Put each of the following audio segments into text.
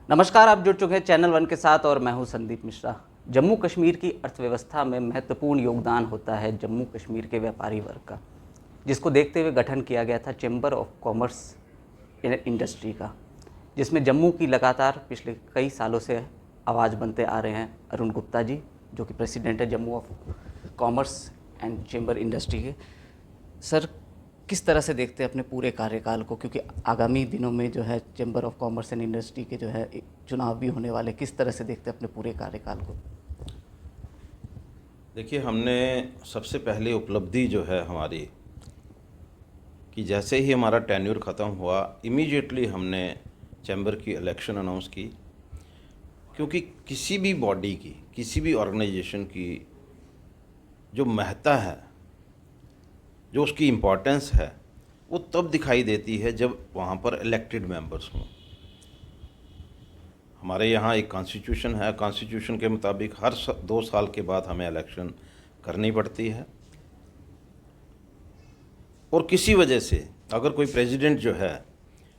नमस्कार, आप जुड़ चुके हैं चैनल वन के साथ और मैं हूं संदीप मिश्रा। जम्मू कश्मीर की अर्थव्यवस्था में महत्वपूर्ण योगदान होता है जम्मू कश्मीर के व्यापारी वर्ग का, जिसको देखते हुए गठन किया गया था चैम्बर ऑफ कॉमर्स इंडस्ट्री का, जिसमें जम्मू की लगातार पिछले कई सालों से आवाज़ बनते आ रहे हैं अरुण गुप्ता जी, जो कि प्रेसिडेंट है Jammu of commerce and chamber industry के। सर, किस तरह से देखते हैं अपने पूरे कार्यकाल को, क्योंकि आगामी दिनों में जो है chamber of commerce and industry के जो है चुनाव भी होने वाले, किस तरह से देखते हैं अपने पूरे कार्यकाल को? देखिए, हमने सबसे पहले उपलब्धि जो है हमारी कि जैसे ही हमारा टेन्योर ख़त्म हुआ इमीडिएटली हमने चैम्बर की इलेक्शन अनाउंस की, क्योंकि किसी भी बॉडी की, किसी भी ऑर्गेनाइजेशन की जो महत्ता है, जो उसकी इम्पोर्टेंस है, वो तब दिखाई देती है जब वहाँ पर इलेक्टेड मेंबर्स हों। हमारे यहाँ एक कॉन्स्टिट्यूशन है, कॉन्स्टिट्यूशन के मुताबिक हर 2 साल के बाद हमें इलेक्शन करनी पड़ती है। और किसी वजह से अगर कोई प्रेसिडेंट जो है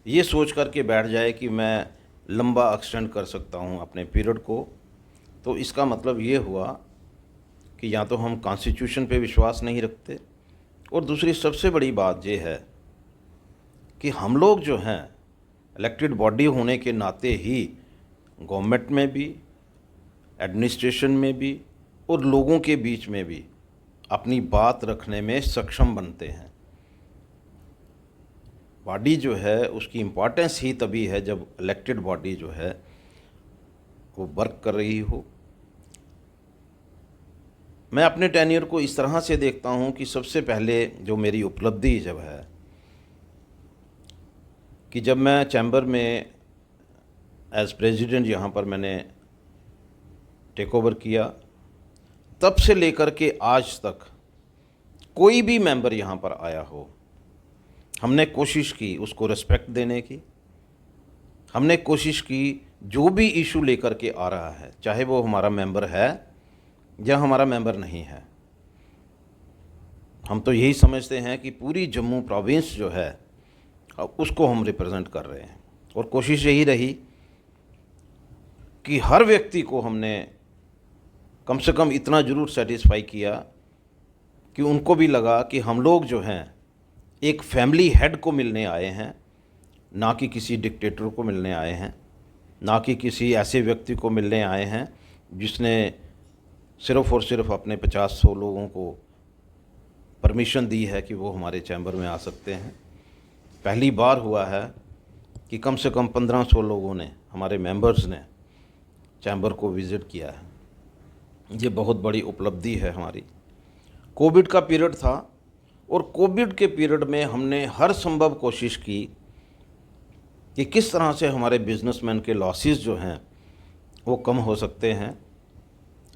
ये सोच कर के बैठ जाए कि मैं लंबा एक्सटेंड कर सकता हूँ अपने पीरियड को, तो इसका मतलब ये हुआ कि या तो हम कॉन्स्टिट्यूशन पे विश्वास नहीं रखते, और दूसरी सबसे बड़ी बात ये है कि हम लोग जो हैं इलेक्टेड बॉडी होने के नाते ही गवर्नमेंट में भी, एडमिनिस्ट्रेशन में भी और लोगों के बीच में भी अपनी बात रखने में सक्षम बनते हैं। बॉडी जो है उसकी इम्पोर्टेंस ही तभी है जब इलेक्टेड बॉडी जो है वो वर्क कर रही हो। मैं अपने टेन्योर को इस तरह से देखता हूँ कि सबसे पहले जो मेरी उपलब्धि जब है कि जब मैं चैम्बर में एज प्रेसिडेंट यहाँ पर मैंने टेक ओवर किया, तब से लेकर के आज तक कोई भी मेंबर यहाँ पर आया हो, हमने कोशिश की उसको रिस्पेक्ट देने की। हमने कोशिश की जो भी इशू लेकर के आ रहा है, चाहे वो हमारा मेंबर है या हमारा मेंबर नहीं है, हम तो यही समझते हैं कि पूरी जम्मू प्रोविंस जो है उसको हम रिप्रेजेंट कर रहे हैं। और कोशिश यही रही कि हर व्यक्ति को हमने कम से कम इतना ज़रूर सेटिस्फाई किया कि उनको भी लगा कि हम लोग जो हैं एक फैमिली हेड को मिलने आए हैं, ना कि किसी डिक्टेटर को मिलने आए हैं, ना कि किसी ऐसे व्यक्ति को मिलने आए हैं जिसने सिर्फ़ और सिर्फ अपने 50-100 लोगों को परमिशन दी है कि वो हमारे चैम्बर में आ सकते हैं। पहली बार हुआ है कि कम से कम 1500 लोगों ने, हमारे मेंबर्स ने चैम्बर को विज़िट किया है। ये बहुत बड़ी उपलब्धि है हमारी। कोविड का पीरियड था और कोविड के पीरियड में हमने हर संभव कोशिश की कि किस तरह से हमारे बिजनेसमैन के लॉसेस जो हैं वो कम हो सकते हैं,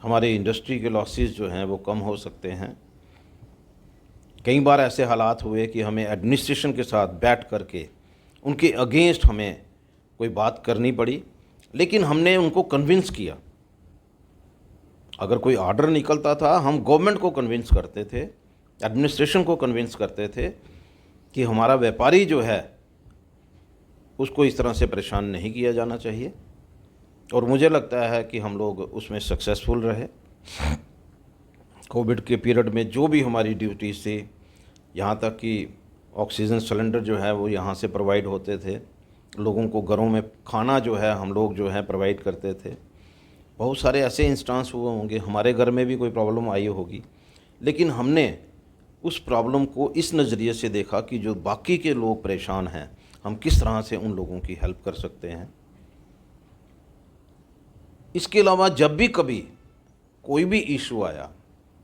हमारे इंडस्ट्री के लॉसेस जो हैं वो कम हो सकते हैं। कई बार ऐसे हालात हुए कि हमें एडमिनिस्ट्रेशन के साथ बैठ करके उनके अगेंस्ट हमें कोई बात करनी पड़ी, लेकिन हमने उनको कन्विंस किया। अगर कोई ऑर्डर निकलता था, हम गवर्नमेंट को कन्विंस करते थे, एडमिनिस्ट्रेशन को कन्विंस करते थे कि हमारा व्यापारी जो है उसको इस तरह से परेशान नहीं किया जाना चाहिए। और मुझे लगता है कि हम लोग उसमें सक्सेसफुल रहे। कोविड के पीरियड में जो भी हमारी ड्यूटीज थी, यहाँ तक कि ऑक्सीजन सिलेंडर जो है वो यहाँ से प्रोवाइड होते थे, लोगों को घरों में खाना जो है हम लोग जो है प्रोवाइड करते थे। बहुत सारे ऐसे इंस्टेंस हुए होंगे, हमारे घर में भी कोई प्रॉब्लम आई होगी, लेकिन हमने उस प्रॉब्लम को इस नज़रिए से देखा कि जो बाकी के लोग परेशान हैं, हम किस तरह से उन लोगों की हेल्प कर सकते हैं। इसके अलावा जब भी कभी कोई भी इशू आया,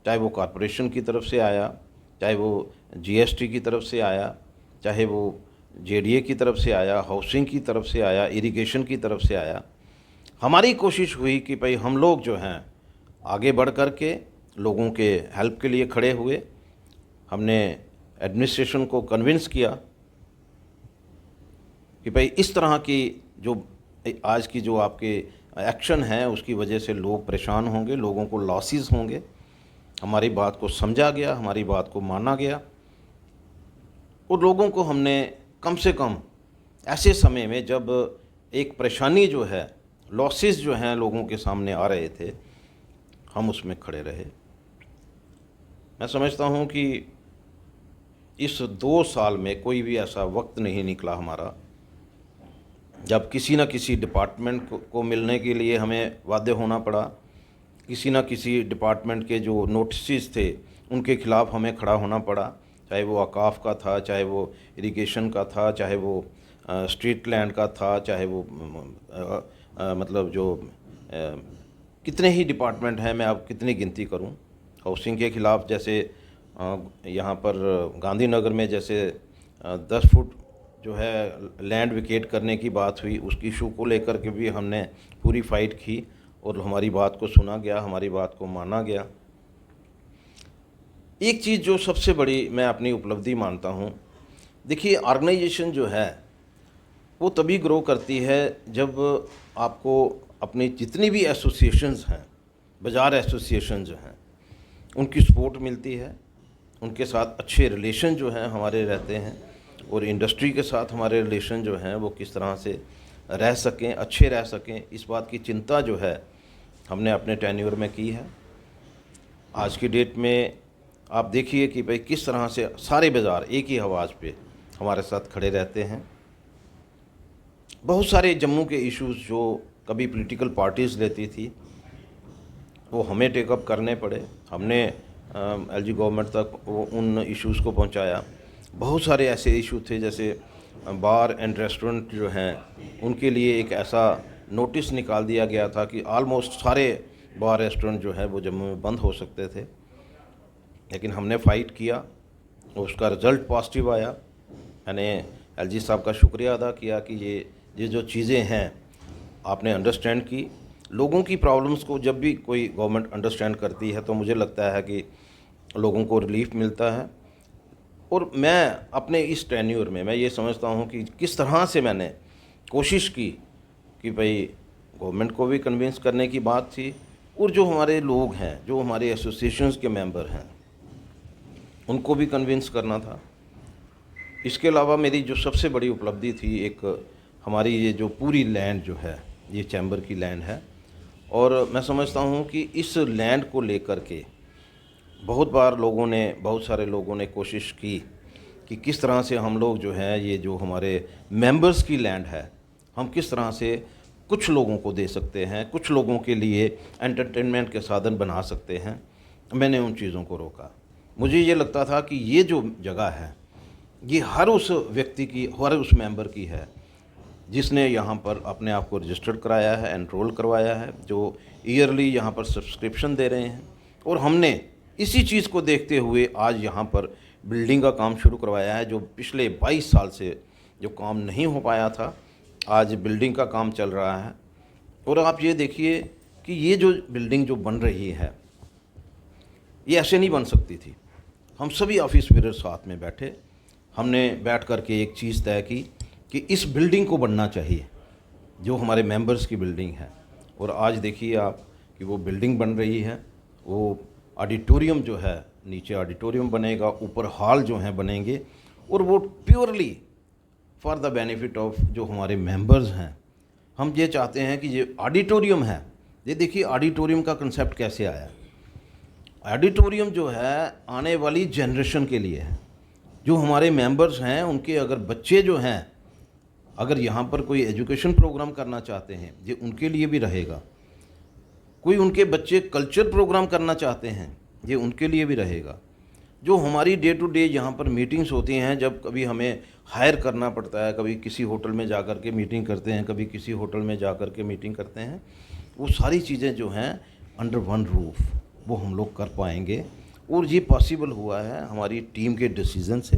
चाहे वो कॉरपोरेशन की तरफ से आया, चाहे वो जीएसटी की तरफ से आया, चाहे वो जेडीए की तरफ से आया, हाउसिंग की तरफ से आया, इरिगेशन की तरफ से आया, हमारी कोशिश हुई कि भाई हम लोग जो हैं आगे बढ़ कर के लोगों के हेल्प के लिए खड़े हुए। हमने एडमिनिस्ट्रेशन को कन्विंस किया कि भाई इस तरह की जो आज की जो आपके एक्शन है उसकी वजह से लोग परेशान होंगे, लोगों को लॉसेस होंगे। हमारी बात को समझा गया, हमारी बात को माना गया, और लोगों को हमने कम से कम ऐसे समय में जब एक परेशानी जो है लॉसेस जो हैं लोगों के सामने आ रहे थे, हम उसमें खड़े रहे। मैं समझता हूँ कि इस 2 साल में कोई भी ऐसा वक्त नहीं निकला हमारा जब किसी न किसी डिपार्टमेंट को मिलने के लिए हमें बाध्य होना पड़ा, किसी न किसी डिपार्टमेंट के जो नोटिस थे उनके खिलाफ हमें खड़ा होना पड़ा, चाहे वो औकाफ का था, चाहे वो इरिगेशन का था, चाहे वो स्ट्रीट लैंड का था, चाहे वो मतलब जो कितने ही डिपार्टमेंट हैं, मैं अब कितनी गिनती करूं। हाउसिंग के ख़िलाफ़ जैसे यहाँ पर गांधीनगर में जैसे 10 फुट जो है लैंड विकेट करने की बात हुई, उसकी इशू को लेकर के भी हमने पूरी फाइट की और हमारी बात को सुना गया, हमारी बात को माना गया। एक चीज़ जो सबसे बड़ी मैं अपनी उपलब्धि मानता हूँ, देखिए ऑर्गेनाइजेशन जो है वो तभी ग्रो करती है जब आपको अपनी जितनी भी एसोसिएशंस हैं, बाज़ार एसोसिएशन जो हैं, उनकी सपोर्ट मिलती है, उनके साथ अच्छे रिलेशन जो हैं हमारे रहते हैं, और इंडस्ट्री के साथ हमारे रिलेशन जो हैं वो किस तरह से रह सकें, अच्छे रह सकें, इस बात की चिंता जो है हमने अपने टेन्योर में की है। आज की डेट में आप देखिए कि भाई किस तरह से सारे बाज़ार एक ही आवाज़ पे हमारे साथ खड़े रहते हैं। बहुत सारे जम्मू के इश्यूज़ जो कभी पॉलिटिकल पार्टीज़ लेती थी वो हमें टेकअप करने पड़े, हमने एलजी गवर्नमेंट तक वो उन इश्यूज़ को पहुंचाया। बहुत सारे ऐसे इशू थे जैसे बार एंड रेस्टोरेंट जो हैं उनके लिए एक ऐसा नोटिस निकाल दिया गया था कि ऑलमोस्ट सारे बार रेस्टोरेंट जो है वो जम्मू में बंद हो सकते थे, लेकिन हमने फ़ाइट किया, उसका रिज़ल्ट पॉजिटिव आया। मैंने एलजी साहब का शुक्रिया अदा किया कि ये जो चीज़ें हैं आपने अंडरस्टैंड की। लोगों की प्रॉब्लम्स को जब भी कोई गवर्नमेंट अंडरस्टैंड करती है तो मुझे लगता है कि लोगों को रिलीफ मिलता है। और मैं अपने इस टेन्योर में मैं ये समझता हूँ कि किस तरह से मैंने कोशिश की कि भाई गवर्नमेंट को भी कन्विंस करने की बात थी, और जो हमारे लोग हैं, जो हमारे एसोसिएशंस के मेंबर हैं, उनको भी कन्विंस करना था। इसके अलावा मेरी जो सबसे बड़ी उपलब्धि थी, एक हमारी ये जो पूरी लैंड जो है ये चैम्बर की लैंड है, और मैं समझता हूँ कि इस लैंड को लेकर के बहुत सारे लोगों ने कोशिश की कि किस तरह से हम लोग जो है ये जो हमारे मेंबर्स की लैंड है हम किस तरह से कुछ लोगों को दे सकते हैं, कुछ लोगों के लिए एंटरटेनमेंट के साधन बना सकते हैं। मैंने उन चीज़ों को रोका। मुझे ये लगता था कि ये जो जगह है ये हर उस व्यक्ति की, हर उस मेंबर की है जिसने यहाँ पर अपने आप को रजिस्टर्ड कराया है, एनरोल करवाया है, जो ईयरली यहाँ पर सब्सक्रिप्शन दे रहे हैं। और हमने इसी चीज़ को देखते हुए आज यहाँ पर बिल्डिंग का काम शुरू करवाया है, जो पिछले 22 साल से जो काम नहीं हो पाया था, आज बिल्डिंग का काम चल रहा है। और आप ये देखिए कि ये जो बिल्डिंग जो बन रही है ये ऐसे नहीं बन सकती थी। हम सभी ऑफिस बेरर साथ में बैठे, हमने बैठ कर के एक चीज़ तय की कि इस बिल्डिंग को बनना चाहिए जो हमारे मेंबर्स की बिल्डिंग है। और आज देखिए आप कि वो बिल्डिंग बन रही है, वो ऑडिटोरियम जो है, नीचे ऑडिटोरियम बनेगा, ऊपर हॉल जो हैं बनेंगे, और वो purely for the benefit of जो हमारे मेंबर्स हैं। हम ये चाहते हैं कि ये ऑडिटोरियम है, ये देखिए ऑडिटोरियम का कंसेप्ट कैसे आया। ऑडिटोरियम जो है आने वाली जनरेशन के लिए है। जो हमारे मेंबर्स हैं उनके अगर बच्चे जो हैं अगर यहाँ पर कोई एजुकेशन प्रोग्राम करना चाहते हैं, ये उनके लिए भी रहेगा। कोई उनके बच्चे कल्चर प्रोग्राम करना चाहते हैं, ये उनके लिए भी रहेगा। जो हमारी डे टू डे यहाँ पर मीटिंग्स होती हैं, जब कभी हमें हायर करना पड़ता है, कभी किसी होटल में जा कर के मीटिंग करते हैं, कभी किसी होटल में जा कर के मीटिंग करते हैं, वो सारी चीज़ें जो हैं अंडर वन रूफ वो हम लोग कर पाएंगे। और ये पॉसिबल हुआ है हमारी टीम के डिसीज़न से।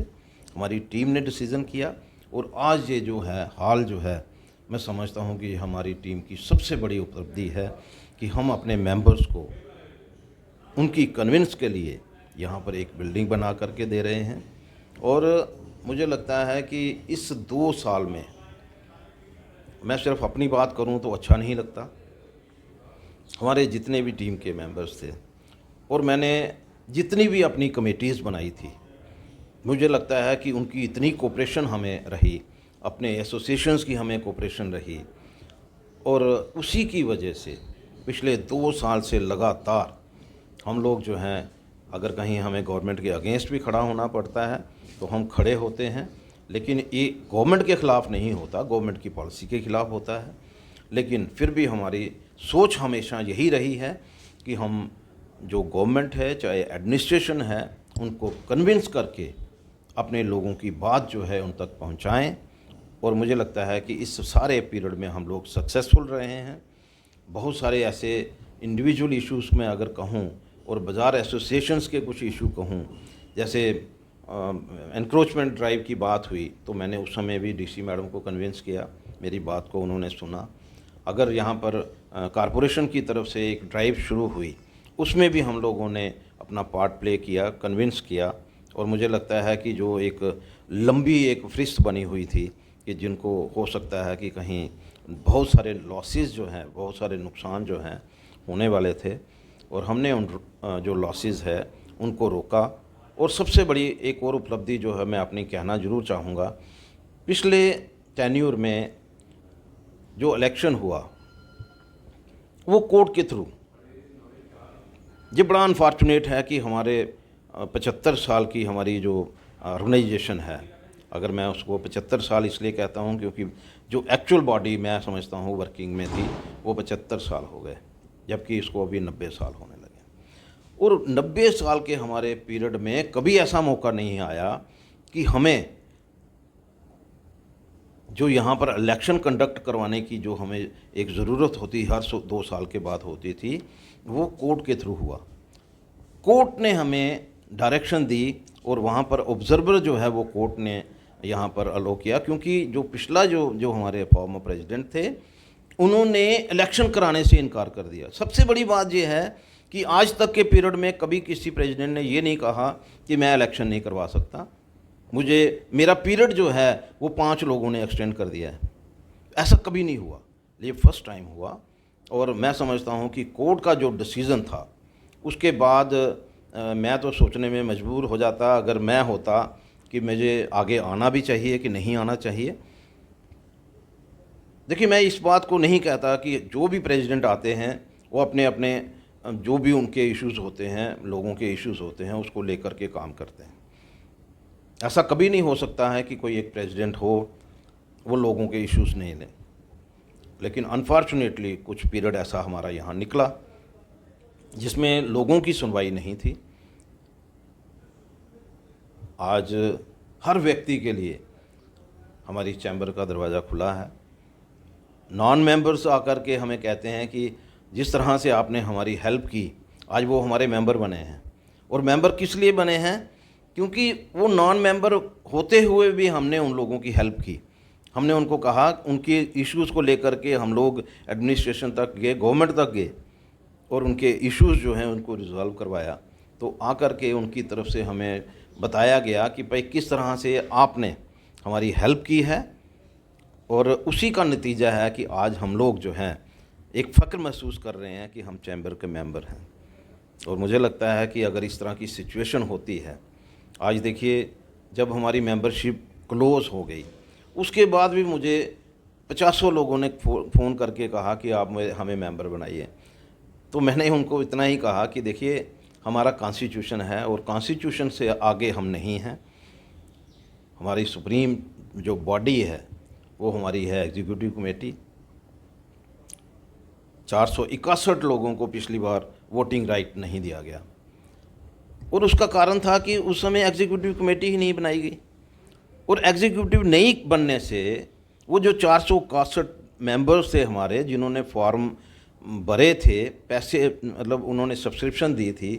हमारी टीम ने डिसीज़न किया, और आज ये जो है हाल जो है, मैं समझता हूँ कि हमारी टीम की सबसे बड़ी उपलब्धि है कि हम अपने मेंबर्स को उनकी कन्विंस के लिए यहाँ पर एक बिल्डिंग बना करके दे रहे हैं। और मुझे लगता है कि इस 2 साल में मैं सिर्फ अपनी बात करूँ तो अच्छा नहीं लगता। हमारे जितने भी टीम के मेंबर्स थे और मैंने जितनी भी अपनी कमेटीज़ बनाई थी, मुझे लगता है कि उनकी इतनी कोऑपरेशन हमें रही, अपने एसोसिएशंस की हमें कोऑपरेशन रही, और उसी की वजह से पिछले 2 साल से लगातार हम लोग जो हैं, अगर कहीं हमें गवर्नमेंट के अगेंस्ट भी खड़ा होना पड़ता है तो हम खड़े होते हैं, लेकिन ये गवर्नमेंट के ख़िलाफ़ नहीं होता, गवर्नमेंट की पॉलिसी के ख़िलाफ़ होता है। लेकिन फिर भी हमारी सोच हमेशा यही रही है कि हम जो गवर्नमेंट है, चाहे एडमिनिस्ट्रेशन है, उनको कन्विंस करके अपने लोगों की बात जो है उन तक पहुंचाएं। और मुझे लगता है कि इस सारे पीरियड में हम लोग सक्सेसफुल रहे हैं। बहुत सारे ऐसे इंडिविजुअल इश्यूज़ में अगर कहूँ और बाज़ार एसोसिएशंस के कुछ इशू कहूँ, जैसे एनक्रोचमेंट ड्राइव की बात हुई तो मैंने उस समय भी डीसी मैडम को कन्विंस किया, मेरी बात को उन्होंने सुना। अगर यहाँ पर कॉरपोरेशन की तरफ से एक ड्राइव शुरू हुई, उसमें भी हम लोगों ने अपना पार्ट प्ले किया, कन्विंस किया। और मुझे लगता है कि जो एक लंबी एक फहरिस्त बनी हुई थी कि जिनको हो सकता है कि कहीं बहुत सारे लॉसेस जो हैं, बहुत सारे नुकसान जो हैं होने वाले थे, और हमने उन जो लॉसेस है उनको रोका। और सबसे बड़ी एक और उपलब्धि जो है मैं अपनी कहना ज़रूर चाहूँगा, पिछले टेन्यूर में जो इलेक्शन हुआ वो कोर्ट के थ्रू, ये बड़ा अनफॉर्चुनेट है कि हमारे 75 साल की हमारी जो ऑर्गेनाइजेशन है, अगर मैं उसको 75 साल इसलिए कहता हूँ क्योंकि जो एक्चुअल बॉडी मैं समझता हूँ वर्किंग में थी वो 75 साल हो गए, जबकि इसको अभी 90 साल होने लगे। और 90 साल के हमारे पीरियड में कभी ऐसा मौका नहीं आया कि हमें जो यहाँ पर इलेक्शन कंडक्ट करवाने की जो हमें एक ज़रूरत होती हर 2 साल के बाद होती थी, वो कोर्ट के थ्रू हुआ। कोर्ट ने हमें डायरेक्शन दी और वहाँ पर ऑब्जर्वर जो है वो कोर्ट ने यहाँ पर अलो किया, क्योंकि जो पिछला जो हमारे फॉर्मर प्रेसिडेंट थे उन्होंने इलेक्शन कराने से इनकार कर दिया। सबसे बड़ी बात यह है कि आज तक के पीरियड में कभी किसी प्रेसिडेंट ने ये नहीं कहा कि मैं इलेक्शन नहीं करवा सकता, मुझे मेरा पीरियड जो है वो 5 लोगों ने एक्सटेंड कर दिया है। ऐसा कभी नहीं हुआ, ये फर्स्ट टाइम हुआ। और मैं समझता हूँ कि कोर्ट का जो डिसीज़न था उसके बाद मैं तो सोचने में मजबूर हो जाता, अगर मैं होता, कि मुझे आगे आना भी चाहिए कि नहीं आना चाहिए। देखिए, मैं इस बात को नहीं कहता कि जो भी प्रेसिडेंट आते हैं वो अपने अपने जो भी उनके इश्यूज़ होते हैं, लोगों के इश्यूज़ होते हैं, उसको लेकर के काम करते हैं। ऐसा कभी नहीं हो सकता है कि कोई एक प्रेसिडेंट हो वो लोगों के इश्यूज़ नहीं लें। लेकिन अनफॉर्चुनेटली कुछ पीरियड ऐसा हमारा यहाँ निकला जिसमें लोगों की सुनवाई नहीं थी। आज हर व्यक्ति के लिए हमारी चैम्बर का दरवाज़ा खुला है। नॉन मेंबर्स आकर के हमें कहते हैं कि जिस तरह से आपने हमारी हेल्प की, आज वो हमारे मेंबर बने हैं। और मेंबर किस लिए बने हैं? क्योंकि वो नॉन मेंबर होते हुए भी हमने उन लोगों की हेल्प की। हमने उनको कहा, उनके इश्यूज़ को लेकर के हम लोग एडमिनिस्ट्रेशन तक गए, गवर्नमेंट तक गए और उनके इश्यूज़ जो हैं उनको रिजॉल्व करवाया। तो आकर के उनकी तरफ से हमें बताया गया कि भाई किस तरह से आपने हमारी हेल्प की है, और उसी का नतीजा है कि आज हम लोग जो हैं एक फ़ख्र महसूस कर रहे हैं कि हम चैम्बर के मेंबर हैं। और मुझे लगता है कि अगर इस तरह की सिचुएशन होती है, आज देखिए जब हमारी मेंबरशिप क्लोज़ हो गई उसके बाद भी मुझे 50 लोगों ने फ़ोन करके कहा कि आप हमें मेंबर बनाइए। तो मैंने उनको इतना ही कहा कि देखिए, हमारा कॉन्स्टिट्यूशन है और कॉन्स्टिट्यूशन से आगे हम नहीं हैं। हमारी सुप्रीम जो बॉडी है वो हमारी है एग्जीक्यूटिव कमेटी। 461 लोगों को पिछली बार वोटिंग राइट नहीं दिया गया, और उसका कारण था कि उस समय एग्जीक्यूटिव कमेटी ही नहीं बनाई गई। और एग्जीक्यूटिव नहीं बनने से वो जो 461 मेंबर्स थे हमारे, जिन्होंने फॉर्म भरे थे, पैसे मतलब उन्होंने सब्सक्रिप्शन दी थी,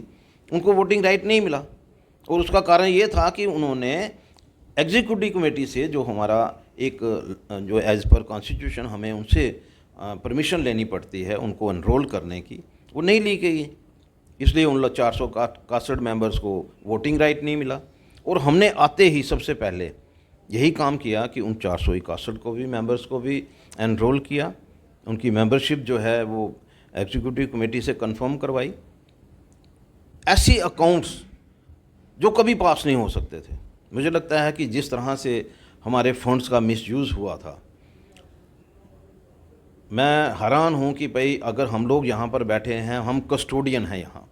उनको वोटिंग राइट नहीं मिला। और उसका कारण ये था कि उन्होंने एग्जीक्यूटिव कमेटी से, जो हमारा एक जो एज़ पर कॉन्स्टिट्यूशन हमें उनसे परमिशन लेनी पड़ती है उनको एनरोल करने की, वो नहीं ली गई। इसलिए उन 461 मेंबर्स को वोटिंग राइट नहीं मिला। और हमने आते ही सबसे पहले यही काम किया कि उन 461 को भी मेंबर्स को भी एनरोल किया, उनकी मेंबरशिप जो है वो एग्जीक्यूटिव कमेटी से कंफर्म करवाई। ऐसी अकाउंट्स जो कभी पास नहीं हो सकते थे। मुझे लगता है कि जिस तरह से हमारे फंड्स का मिसयूज़ हुआ था, मैं हैरान हूँ कि भाई अगर हम लोग यहाँ पर बैठे हैं, हम कस्टोडियन हैं यहाँ,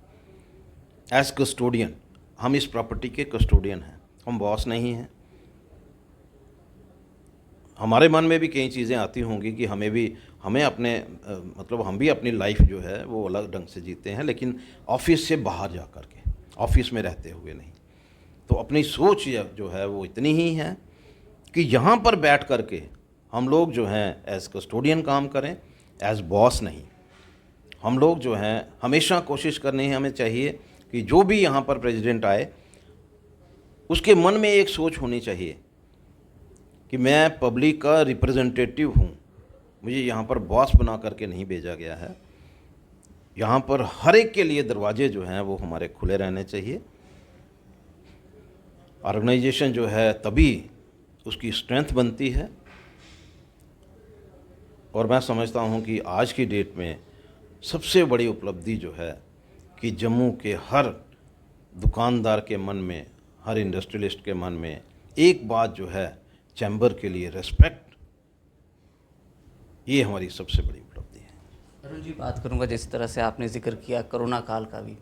एज कस्टोडियन हम इस प्रॉपर्टी के कस्टोडियन हैं, हम बॉस नहीं हैं। हमारे मन में भी कई चीज़ें आती होंगी कि हमें अपने मतलब हम भी अपनी लाइफ जो है वो अलग ढंग से जीते हैं, लेकिन ऑफिस से बाहर जा कर के, ऑफिस में रहते हुए नहीं। तो अपनी सोच जो है वो इतनी ही है कि यहाँ पर बैठ कर के हम लोग जो हैं एज कस्टोडियन काम करें, एज बॉस नहीं। हम लोग जो हैं हमेशा कोशिश करनी है, हमें चाहिए कि जो भी यहाँ पर प्रेसिडेंट आए उसके मन में एक सोच होनी चाहिए कि मैं पब्लिक का रिप्रेजेंटेटिव हूँ, मुझे यहाँ पर बॉस बना करके नहीं भेजा गया है। यहाँ पर हर एक के लिए दरवाजे जो हैं वो हमारे खुले रहने चाहिए। ऑर्गेनाइजेशन जो है तभी उसकी स्ट्रेंथ बनती है। और मैं समझता हूँ कि आज की डेट में सबसे बड़ी उपलब्धि जो है कि जम्मू के हर दुकानदार के मन में, हर इंडस्ट्रियलिस्ट के मन में एक बात जो है चैम्बर के लिए रिस्पेक्ट, ये हमारी सबसे बड़ी उपलब्धि है। अरुण जी, बात करूंगा जिस तरह से आपने जिक्र किया कोरोना काल का भी,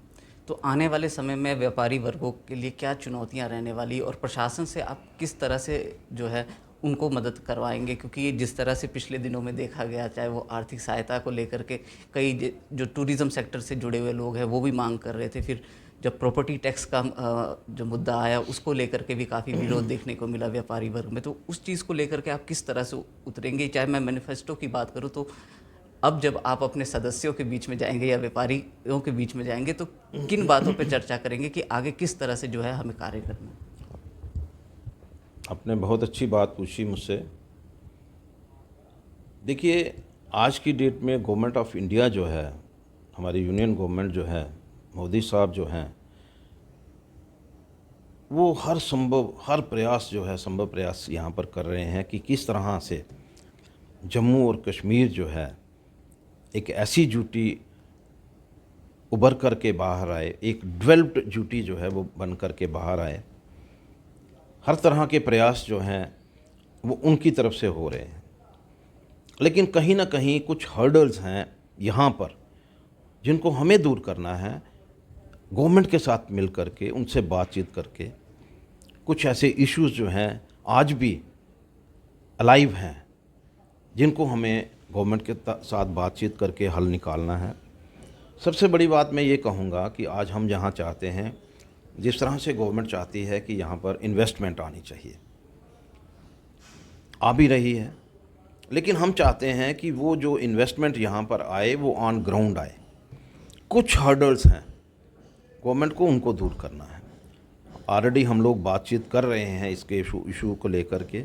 तो आने वाले समय में व्यापारी वर्गों के लिए क्या चुनौतियां रहने वाली और प्रशासन से आप किस तरह से जो है उनको मदद करवाएंगे? क्योंकि जिस तरह से पिछले दिनों में देखा गया, चाहे वो आर्थिक सहायता को लेकर के कई जो टूरिज़्म सेक्टर से जुड़े हुए लोग हैं वो भी मांग कर रहे थे, फिर जब प्रॉपर्टी टैक्स का जो मुद्दा आया उसको लेकर के भी काफ़ी विरोध देखने को मिला व्यापारी वर्ग में, तो उस चीज़ को लेकर के आप किस तरह से उतरेंगे? चाहे मैं मैनिफेस्टो की बात करूँ तो अब जब आप अपने सदस्यों के बीच में जाएंगे या व्यापारियों के बीच में जाएंगे तो किन बातों पर चर्चा करेंगे कि आगे किस तरह से जो है हमें कार्य करना है? आपने बहुत अच्छी बात पूछी मुझसे। देखिए, आज की डेट में गवर्नमेंट ऑफ इंडिया जो है, हमारी यूनियन गवर्नमेंट जो है, मोदी साहब जो हैं, वो हर प्रयास जो है संभव प्रयास यहाँ पर कर रहे हैं कि किस तरह से जम्मू और कश्मीर जो है एक ऐसी ड्यूटी उभर कर के बाहर आए, एक डेवलप्ड ड्यूटी जो है वो बन कर के बाहर आए। हर तरह के प्रयास जो हैं वो उनकी तरफ से हो रहे हैं, लेकिन कहीं ना कहीं कुछ हर्डल्स हैं यहाँ पर जिनको हमें दूर करना है। गवर्नमेंट के साथ मिल कर के, उनसे बातचीत करके, कुछ ऐसे इश्यूज जो हैं आज भी अलाइव हैं जिनको हमें गवर्नमेंट के साथ बातचीत करके हल निकालना है। सबसे बड़ी बात मैं ये कहूँगा कि आज हम जहाँ चाहते हैं, जिस तरह से गवर्नमेंट चाहती है कि यहाँ पर इन्वेस्टमेंट आनी चाहिए, आ भी रही है, लेकिन हम चाहते हैं कि वो जो इन्वेस्टमेंट यहाँ पर आए वो ऑन ग्राउंड आए। कुछ हर्डल्स हैं गवर्नमेंट को उनको दूर करना है। ऑलरेडी हम लोग बातचीत कर रहे हैं इसके इशू को लेकर के।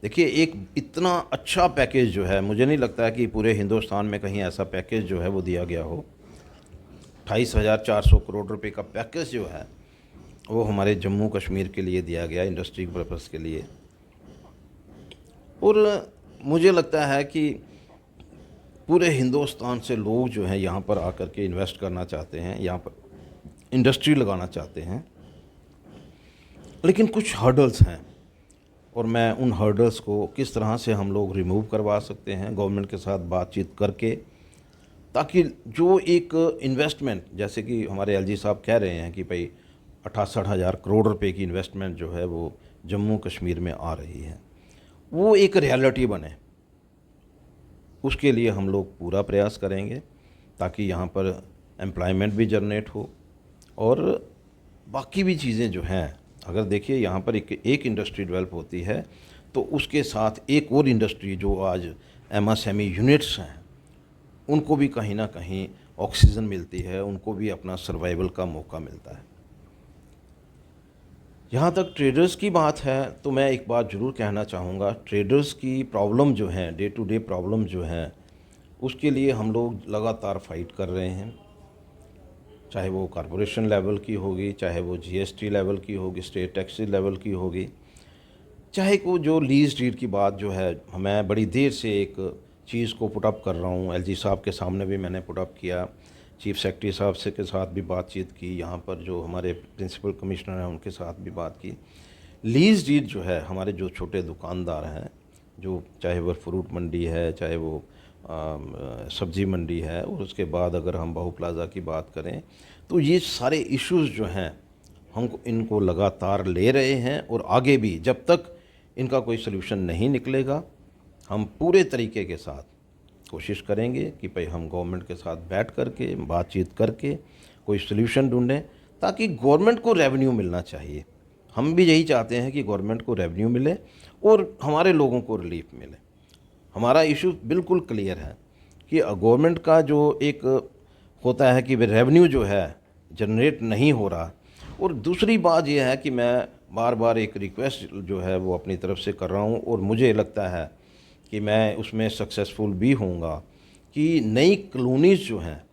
देखिए, एक इतना अच्छा पैकेज जो है, मुझे नहीं लगता है कि पूरे हिंदुस्तान में कहीं ऐसा पैकेज जो है वो दिया गया हो। 28,400 करोड़ रुपए का पैकेज जो है वो हमारे जम्मू कश्मीर के लिए दिया गया, इंडस्ट्री पर्पस के लिए। और मुझे लगता है कि पूरे हिंदुस्तान से लोग जो हैं यहाँ पर आकर के इन्वेस्ट करना चाहते हैं, यहाँ पर इंडस्ट्री लगाना चाहते हैं, लेकिन कुछ हर्डल्स हैं और मैं उन हर्डल्स को किस तरह से हम लोग रिमूव करवा सकते हैं गवर्नमेंट के साथ बातचीत करके, ताकि जो एक इन्वेस्टमेंट, जैसे कि हमारे एलजी साहब कह रहे हैं कि भाई 68,000 करोड़ रुपए की इन्वेस्टमेंट जो है वो जम्मू कश्मीर में आ रही है, वो एक रियलिटी बने। उसके लिए हम लोग पूरा प्रयास करेंगे ताकि यहाँ पर एम्प्लॉयमेंट भी जनरेट हो और बाकी भी चीज़ें जो हैं। अगर देखिए, यहाँ पर एक इंडस्ट्री डेवलप होती है तो उसके साथ एक और इंडस्ट्री जो आज एमएसएमई यूनिट्स हैं उनको भी कहीं ना कहीं ऑक्सीजन मिलती है, उनको भी अपना सर्वाइवल का मौका मिलता है। जहाँ तक ट्रेडर्स की बात है तो मैं एक बात ज़रूर कहना चाहूँगा, ट्रेडर्स की प्रॉब्लम जो है, डे टू डे प्रॉब्लम जो है, उसके लिए हम लोग लगातार फाइट कर रहे हैं। चाहे वो कॉरपोरेशन लेवल की होगी, चाहे वो जीएसटी लेवल की होगी, स्टेट टैक्स लेवल की होगी, चाहे को जो लीज डीड की बात जो है, मैं बड़ी देर से एक चीज़ को पुटअप कर रहा हूँ। एलजी साहब के सामने भी मैंने पुटअप किया, चीफ सेक्रेटरी साहब से के साथ भी बातचीत की, यहाँ पर जो हमारे प्रिंसिपल कमिश्नर हैं उनके साथ भी बात की। लीज डीड जो है, हमारे जो छोटे दुकानदार हैं, जो चाहे वो फ्रूट मंडी है, चाहे वो सब्जी मंडी है, और उसके बाद अगर हम बाहू प्लाज़ा की बात करें तो ये सारे इश्यूज़ जो हैं हम इनको लगातार ले रहे हैं, और आगे भी जब तक इनका कोई सलूशन नहीं निकलेगा हम पूरे तरीके के साथ कोशिश करेंगे कि भाई हम गवर्नमेंट के साथ बैठ करके बातचीत करके कोई सलूशन ढूंढें, ताकि गवर्नमेंट को रेवेन्यू मिलना चाहिए। हम भी यही चाहते हैं कि गवर्नमेंट को रेवेन्यू मिले और हमारे लोगों को रिलीफ मिले। हमारा इशू बिल्कुल क्लियर है कि गवर्नमेंट का जो एक होता है कि रेवेन्यू जो है जनरेट नहीं हो रहा, और दूसरी बात यह है कि मैं बार बार एक रिक्वेस्ट जो है वो अपनी तरफ से कर रहा हूँ, और मुझे लगता है कि मैं उसमें सक्सेसफुल भी होऊंगा, कि नई कॉलोनीज़ जो हैं,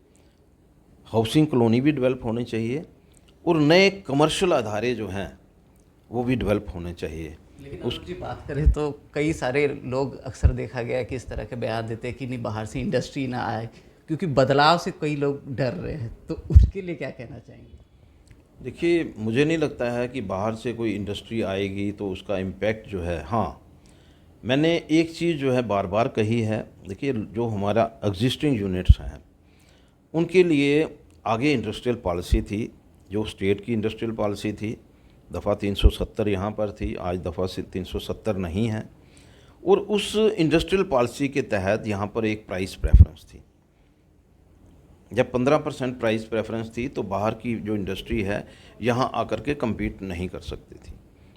हाउसिंग कॉलोनी भी डेवलप होनी चाहिए, और नए कमर्शियल अदारे जो हैं वो भी डेवलप होने चाहिए। लेकिन उसकी बात करें तो कई सारे लोग अक्सर देखा गया है कि इस तरह के बयान देते हैं कि नहीं बाहर से इंडस्ट्री ना आए, क्योंकि बदलाव से कई लोग डर रहे हैं, तो उसके लिए क्या कहना चाहेंगे? देखिए, मुझे नहीं लगता है कि बाहर से कोई इंडस्ट्री आएगी तो उसका इम्पैक्ट जो है, हाँ मैंने एक चीज़ जो है बार बार कही है, देखिए जो हमारा एग्जिस्टिंग यूनिट्स हैं उनके लिए आगे इंडस्ट्रियल पॉलिसी थी, जो स्टेट की इंडस्ट्रियल पॉलिसी थी, दफ़ा 370 यहाँ पर थी, आज दफ़ा 370 नहीं है, और उस इंडस्ट्रियल पॉलिसी के तहत यहाँ पर एक प्राइस प्रेफरेंस थी। जब 15% प्राइस प्रेफरेंस थी तो बाहर की जो इंडस्ट्री है यहाँ आकर के कम्पीट नहीं कर सकती थी,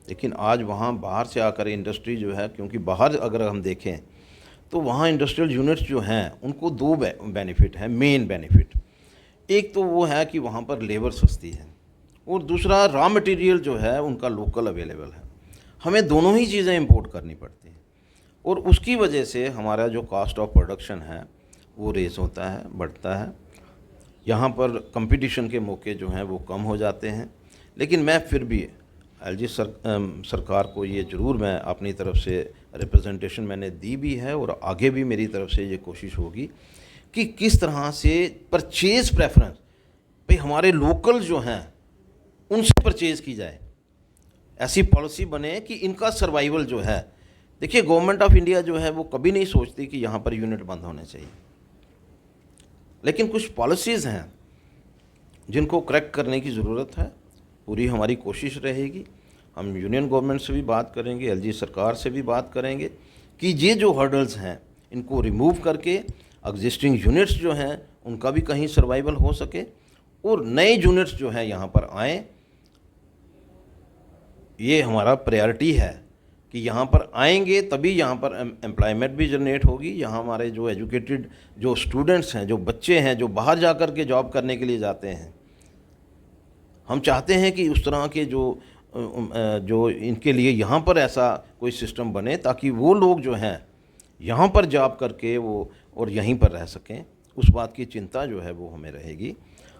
लेकिन आज वहाँ बाहर से आकर इंडस्ट्री जो है, क्योंकि बाहर अगर हम देखें तो वहाँ इंडस्ट्रियल यूनिट्स जो हैं उनको दो बेनिफिट है, मेन बेनिफिट। एक तो वो है कि वहाँ पर लेबर सस्ती है, और दूसरा रॉ मटेरियल जो है उनका लोकल अवेलेबल है। हमें दोनों ही चीज़ें इंपोर्ट करनी पड़ती हैं, और उसकी वजह से हमारा जो कॉस्ट ऑफ प्रोडक्शन है वो रेस होता है, बढ़ता है। यहाँ पर कंपटीशन के मौके जो हैं वो कम हो जाते हैं। लेकिन मैं फिर भी एलजी सरकार को ये ज़रूर मैं अपनी तरफ से रिप्रेजेंटेशन मैंने दी भी है, और आगे भी मेरी तरफ से ये कोशिश होगी कि किस तरह से परचेज़ प्रेफरेंस भाई हमारे लोकल जो हैं उनसे परचेज़ की जाए, ऐसी पॉलिसी बने कि इनका सर्वाइवल जो है। देखिए, गवर्नमेंट ऑफ इंडिया जो है वो कभी नहीं सोचती कि यहाँ पर यूनिट बंद होने चाहिए, लेकिन कुछ पॉलिसीज़ हैं जिनको करेक्ट करने की ज़रूरत है। पूरी हमारी कोशिश रहेगी, हम यूनियन गवर्नमेंट से भी बात करेंगे, एलजी सरकार से भी बात करेंगे कि ये जो हर्डल्स हैं इनको रिमूव करके एग्जिस्टिंग यूनिट्स जो हैं उनका भी कहीं सर्वाइवल हो सके, और नए यूनिट्स जो हैं यहाँ पर आएँ। ये हमारा प्रायोरिटी है कि यहाँ पर आएंगे तभी यहाँ पर एम्प्लॉयमेंट भी जनरेट होगी। यहाँ हमारे जो एजुकेटेड जो स्टूडेंट्स हैं, जो बच्चे हैं, जो बाहर जा कर के जॉब करने के लिए जाते हैं, हम चाहते हैं कि उस तरह के जो इनके लिए यहाँ पर ऐसा कोई सिस्टम बने ताकि वो लोग जो हैं यहाँ पर जॉब करके वो और यहीं पर रह सकें। उस बात की चिंता जो है वो हमें रहेगी।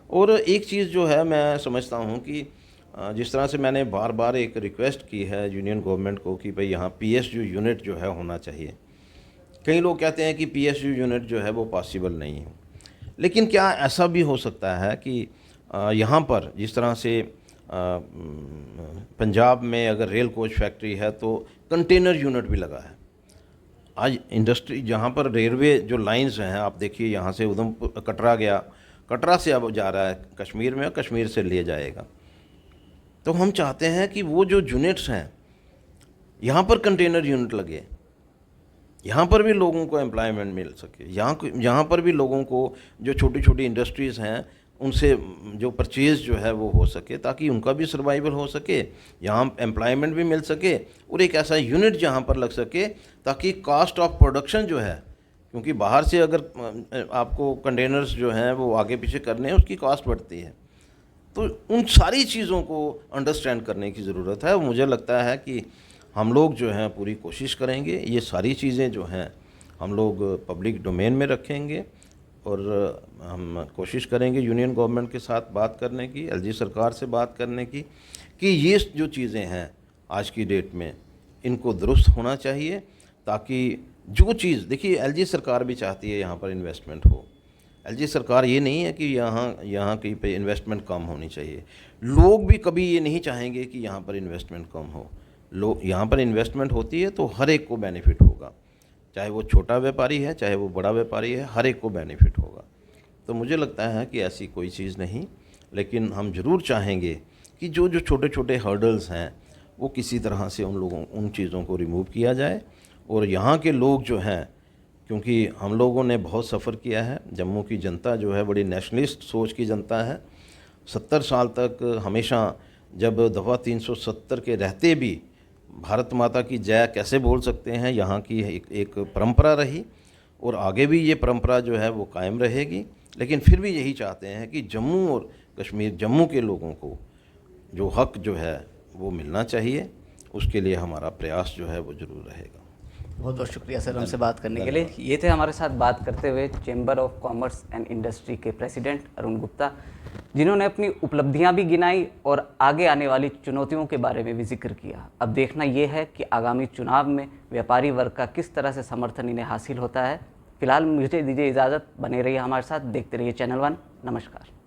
और एक चीज़ जो है मैं समझता हूँ कि जिस तरह से मैंने बार बार एक रिक्वेस्ट की है यूनियन गवर्नमेंट को कि भाई यहाँ पीएसयू यूनिट जो है होना चाहिए। कई लोग कहते हैं कि पीएसयू यूनिट जो है वो पॉसिबल नहीं है, लेकिन क्या ऐसा भी हो सकता है कि यहाँ पर जिस तरह से पंजाब में अगर रेल कोच फैक्ट्री है तो कंटेनर यूनिट भी लगा है। आज इंडस्ट्री जहाँ पर रेलवे जो लाइंस हैं, आप देखिए यहाँ से उधमपुर कटरा गया, कटरा से अब जा रहा है कश्मीर में, कश्मीर से ले जाएगा। तो हम चाहते हैं कि वो जो यूनिट्स हैं यहाँ पर कंटेनर यूनिट लगे, यहाँ पर भी लोगों को एम्प्लॉयमेंट मिल सके, यहाँ पर भी लोगों को जो छोटी छोटी इंडस्ट्रीज़ हैं उनसे जो परचेज़ जो है वो हो सके, ताकि उनका भी सर्वाइवल हो सके, यहाँ एम्प्लॉयमेंट भी मिल सके, और एक ऐसा यूनिट जहाँ पर लग सके ताकि कॉस्ट ऑफ प्रोडक्शन जो है, क्योंकि बाहर से अगर आपको कंटेनर्स जो हैं वो आगे पीछे करने हैं उसकी कॉस्ट बढ़ती है। तो उन सारी चीज़ों को अंडरस्टैंड करने की ज़रूरत है। मुझे लगता है कि हम लोग जो हैं पूरी कोशिश करेंगे, ये सारी चीज़ें जो हैं हम लोग पब्लिक डोमेन में रखेंगे, और हम कोशिश करेंगे यूनियन गवर्नमेंट के साथ बात करने की, एलजी सरकार से बात करने की कि ये जो चीज़ें हैं आज की डेट में इनको दुरुस्त होना चाहिए, ताकि जो चीज़ देखिए एलजी सरकार भी चाहती है यहाँ पर इन्वेस्टमेंट हो। एलजी सरकार ये नहीं है कि यहाँ कहीं पे इन्वेस्टमेंट कम होनी चाहिए। लोग भी कभी ये नहीं चाहेंगे कि यहाँ पर इन्वेस्टमेंट कम हो। लोग यहाँ पर इन्वेस्टमेंट होती है तो हर एक को बेनिफिट होगा। चाहे वो छोटा व्यापारी है चाहे वो बड़ा व्यापारी है, हर एक को बेनिफिट होगा। तो मुझे लगता है कि ऐसी कोई चीज़ नहीं, लेकिन हम ज़रूर चाहेंगे कि जो जो छोटे छोटे हर्डल्स हैं वो किसी तरह से उन चीज़ों को रिमूव किया जाए। और यहाँ के लोग जो हैं, क्योंकि हम लोगों ने बहुत सफ़र किया है, जम्मू की जनता जो है बड़ी नेशनलिस्ट सोच की जनता है। 70 साल तक हमेशा जब दफ़ा 370 के रहते भी भारत माता की जय कैसे बोल सकते हैं, यहाँ की एक परंपरा रही और आगे भी ये परंपरा जो है वो कायम रहेगी। लेकिन फिर भी यही चाहते हैं कि जम्मू और कश्मीर, जम्मू के लोगों को जो हक जो है वो मिलना चाहिए। उसके लिए हमारा प्रयास जो है वो ज़रूर रहेगा। बहुत बहुत शुक्रिया सर हमसे बात करने के लिए। ये थे हमारे साथ बात करते हुए chamber of commerce and industry के प्रेसिडेंट अरुण गुप्ता, जिन्होंने अपनी उपलब्धियां भी गिनाई और आगे आने वाली चुनौतियों के बारे में भी जिक्र किया। अब देखना ये है कि आगामी चुनाव में व्यापारी वर्ग का किस तरह से समर्थन इन्हें हासिल होता है। फिलहाल मुझे दीजिए इजाज़त, बने रहिए हमारे साथ, देखते रहिए चैनल 1। नमस्कार।